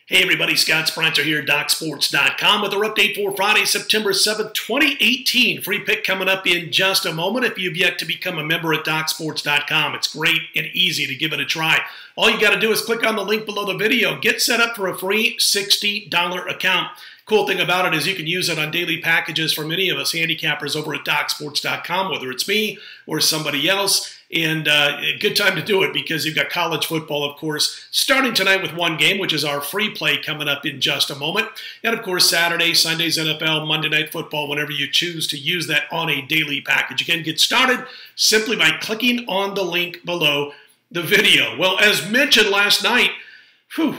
Hey everybody, Scott Spreitzer here, DocSports.com with our update for Friday, September 7th, 2018. Free pick coming up in just a moment. If you've yet to become a member at DocSports.com, it's great and easy to give it a try. All you got to do is click on the link below the video. Get set up for a free $60 account. Cool thing about it is you can use it on daily packages for many of us handicappers over at DocSports.com, whether it's me or somebody else. And a good time to do it because you've got college football, of course, starting tonight with one game, which is our free play coming up in just a moment. And, of course, Saturday, Sunday's NFL, Monday Night Football, whenever you choose to use that on a daily package. Again, get started simply by clicking on the link below the video. Well, as mentioned last night,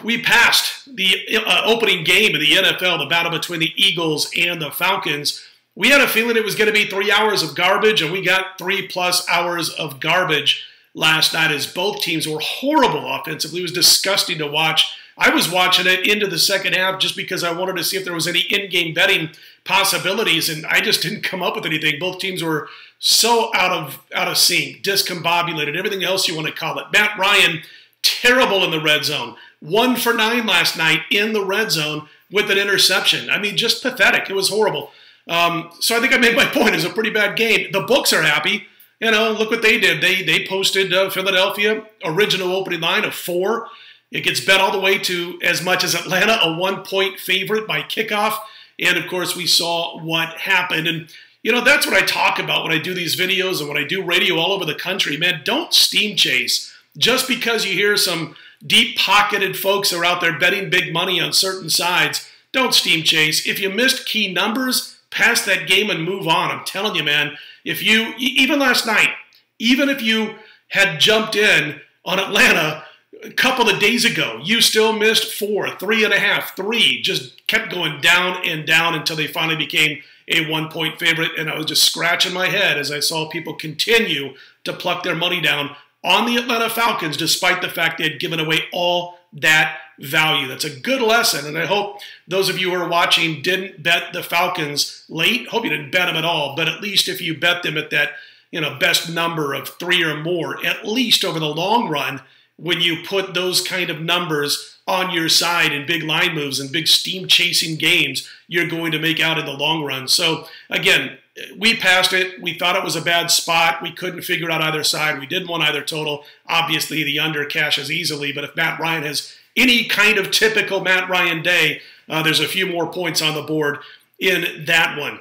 we passed the opening game of the NFL, the battle between the Eagles and the Falcons. We had a feeling it was going to be 3 hours of garbage, and we got 3+ hours of garbage last night as both teams were horrible offensively. It was disgusting to watch. I was watching it into the second half just because I wanted to see if there was any in-game betting possibilities, and I just didn't come up with anything. Both teams were so out of sync, discombobulated, everything else you want to call it. Matt Ryan, terrible in the red zone. 1 for 9 last night in the red zone with an interception. I mean, just pathetic. It was horrible. So I think I made my point. It was a pretty bad game. The books are happy. You know, look what they did. They posted Philadelphia, original opening line of 4. It gets bet all the way to as much as Atlanta, a 1-point favorite by kickoff. And, of course, we saw what happened. And, you know, that's what I talk about when I do these videos and when I do radio all over the country. Man, don't steam chase. Just because you hear some deep-pocketed folks are out there betting big money on certain sides, don't steam chase. If you missed key numbers, pass that game and move on. I'm telling you, man, if you, even last night, even if you had jumped in on Atlanta a couple of days ago, you still missed 4, 3.5, 3, just kept going down and down until they finally became a 1-point favorite. And I was just scratching my head as I saw people continue to pluck their money down on the Atlanta Falcons, despite the fact they had given away all that value. That's a good lesson, and I hope those of you who are watching didn't bet the Falcons late. Hope you didn't bet them at all, but at least if you bet them at that, you know, best number of 3 or more, at least over the long run, when you put those kind of numbers on your side in big line moves and big steam-chasing games, you're going to make out in the long run. So, again, we passed it. We thought it was a bad spot. We couldn't figure out either side. We didn't want either total. Obviously, the under cashes easily, but if Matt Ryan has any kind of typical Matt Ryan day, there's a few more points on the board in that one.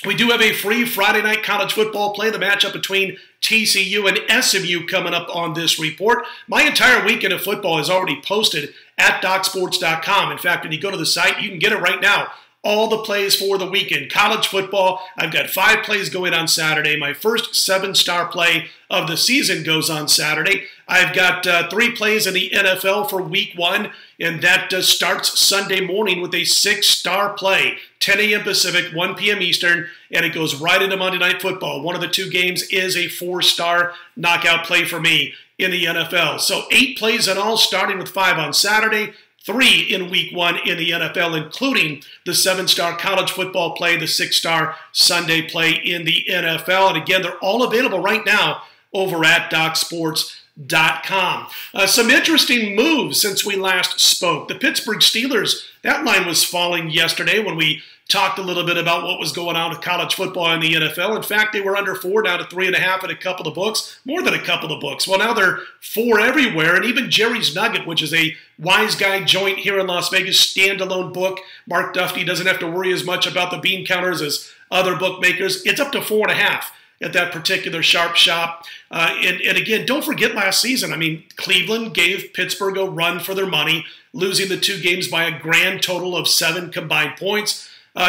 We do have a free Friday night college football play, the matchup between TCU and SMU coming up on this report. My entire weekend of football is already posted at DocSports.com. In fact, when you go to the site, you can get it right now. All the plays for the weekend. College football, I've got 5 plays going on Saturday. My first 7-star play of the season goes on Saturday. I've got 3 plays in the NFL for week 1, and that starts Sunday morning with a 6-star play. 10 a.m. Pacific, 1 p.m. Eastern, and it goes right into Monday Night Football. One of the 2 games is a 4-star knockout play for me in the NFL. So 8 plays in all, starting with 5 on Saturday, 3 in week 1 in the NFL, including the 7-star college football play, the 6-star Sunday play in the NFL. And again, they're all available right now over at DocSports.com. Some interesting moves since we last spoke. The Pittsburgh Steelers, that line was falling yesterday when we talked a little bit about what was going on with college football in the NFL. In fact, they were under 4, down to 3.5 in a couple of books, more than a couple of books. Well, now they're 4 everywhere, and even Jerry's Nugget, which is a wise guy joint here in Las Vegas, standalone book. Mark Duffy doesn't have to worry as much about the bean counters as other bookmakers. It's up to 4.5 at that particular sharp shop. And again, don't forget last season. I mean, Cleveland gave Pittsburgh a run for their money, losing the 2 games by a grand total of 7 combined points.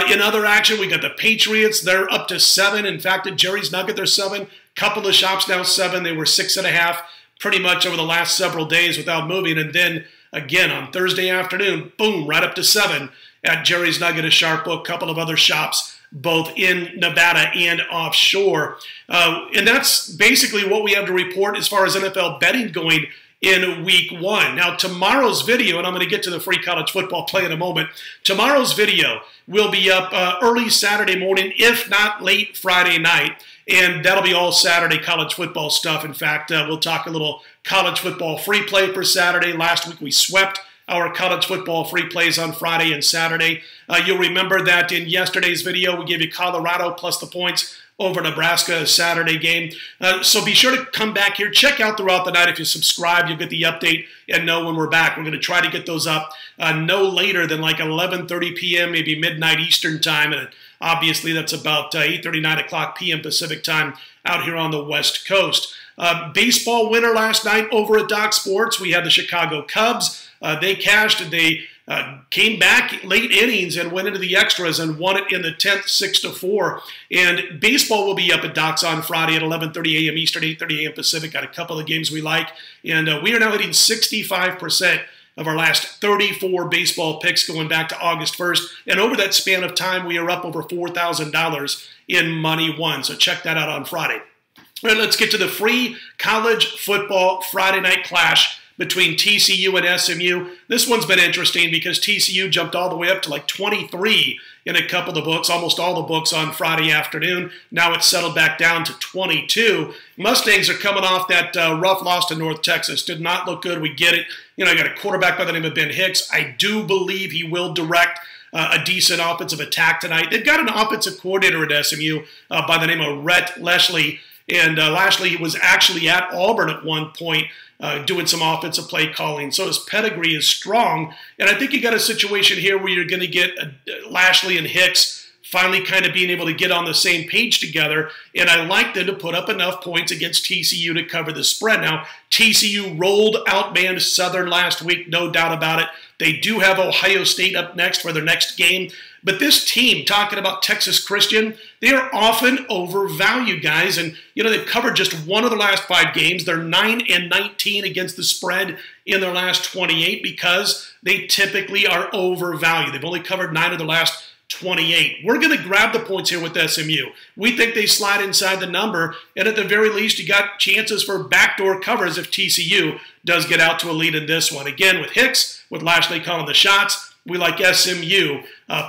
In other action, we got the Patriots. They're up to 7. In fact, at Jerry's Nugget, they're 7. Couple of shops now 7. They were 6.5 pretty much over the last several days without moving. And then, again, on Thursday afternoon, boom, right up to 7 at Jerry's Nugget, a sharp book, couple of other shops, both in Nevada and offshore. And that's basically what we have to report as far as NFL betting going in week 1. Now, tomorrow's video, and I'm going to get to the free college football play in a moment, tomorrow's video will be up early Saturday morning, if not late Friday night, and that'll be all Saturday college football stuff. In fact, we'll talk a little college football free play for Saturday. Last week we swept our college football free plays on Friday and Saturday. You'll remember that in yesterday's video, we gave you Colorado plus the points over Nebraska Saturday game. So be sure to come back here. Check out throughout the night. If you subscribe, you'll get the update and know when we're back. We're going to try to get those up no later than like 11:30 p.m., maybe midnight Eastern time. And obviously, that's about 8:30, 9 o'clock p.m. Pacific time out here on the West Coast. Baseball winner last night over at Doc Sports. We had the Chicago Cubs. They cashed. They came back late innings and went into the extras and won it in the 10th, 6-4. And baseball will be up at Doc's on Friday at 11:30 a.m. Eastern, 8:30 a.m. Pacific. Got a couple of games we like. And we are now hitting 65% of our last 34 baseball picks going back to August 1st. And over that span of time, we are up over $4,000 in money won. So check that out on Friday. All right, let's get to the free college football Friday night clash between TCU and SMU. This one's been interesting because TCU jumped all the way up to like 23 in a couple of the books, almost all the books on Friday afternoon. Now it's settled back down to 22. Mustangs are coming off that rough loss to North Texas. Did not look good. We get it. You know, I got a quarterback by the name of Ben Hicks. I do believe he will direct a decent offensive attack tonight. They've got an offensive coordinator at SMU by the name of Rhett Leslie. And Lashley was actually at Auburn at one point doing some offensive play calling. So his pedigree is strong. And I think you got a situation here where you're going to get Lashley and Hicks finally kind of being able to get on the same page together. And I like them to put up enough points against TCU to cover the spread. Now, TCU rolled outmanned Southern last week, no doubt about it. They do have Ohio State up next for their next game. But this team, talking about Texas Christian, they are often overvalued, guys. And, you know, they've covered just one of the last 5 games. They're 9-19 against the spread in their last 28 because they typically are overvalued. They've only covered 9 of the last 28. We're going to grab the points here with SMU. We think they slide inside the number, and at the very least, you got chances for backdoor covers if TCU does get out to a lead in this one. Again, with Hicks, with Lashley calling the shots, we like SMU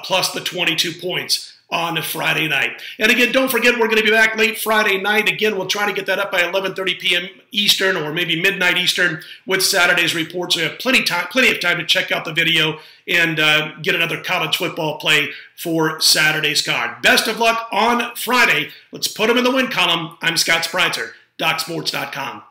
plus the 22 points on Friday night. And again, don't forget, we're going to be back late Friday night. Again, we'll try to get that up by 11:30 p.m. Eastern or maybe midnight Eastern with Saturday's report. So you have plenty of time to check out the video and get another college football play for Saturday's card. Best of luck on Friday. Let's put them in the win column. I'm Scott Spreitzer, DocSports.com.